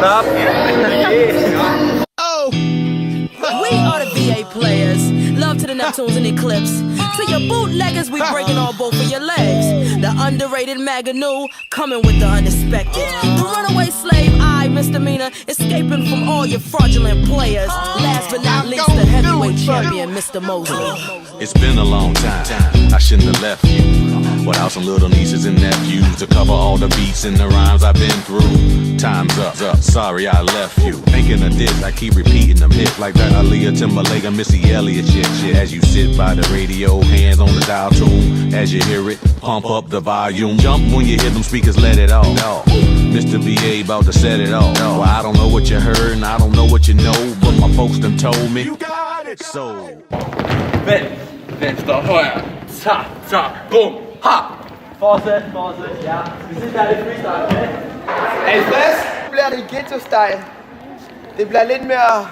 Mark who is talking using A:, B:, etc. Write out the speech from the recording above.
A: What up?
B: Oh! We are the VA players. Love to the Neptunes and Eclipse. To your bootleggers, we breaking all both of your legs. The underrated Maganu coming with the unexpected. The runaway slave, misdemeanor, escaping from all your fraudulent players. Last but not least, the heavyweight champion, Mr. Mosley.
C: It's been a long time, I shouldn't have left you without some little nieces and nephews to cover all the beats and the rhymes I've been through. Time's up, sorry I left you. Thinking of this, I keep repeating them hits like that Aaliyah, Timberlake, and Missy Elliott shit. As you sit by the radio, hands on the dial tune. As you hear it, pump up the volume. Jump when you hear them speakers, let it off. Mr. VA about to set it off. Well, I don't know what you heard and I don't know what you know, but my folks done told me. You got it. So
A: Venstre, højre, tak, tak, bum, ha! Fortsæt, ja. Vi synes, der er lidt freestyle, okay? Er I frisk?
D: Nu bliver det ghetto-style. Det bliver lidt mere...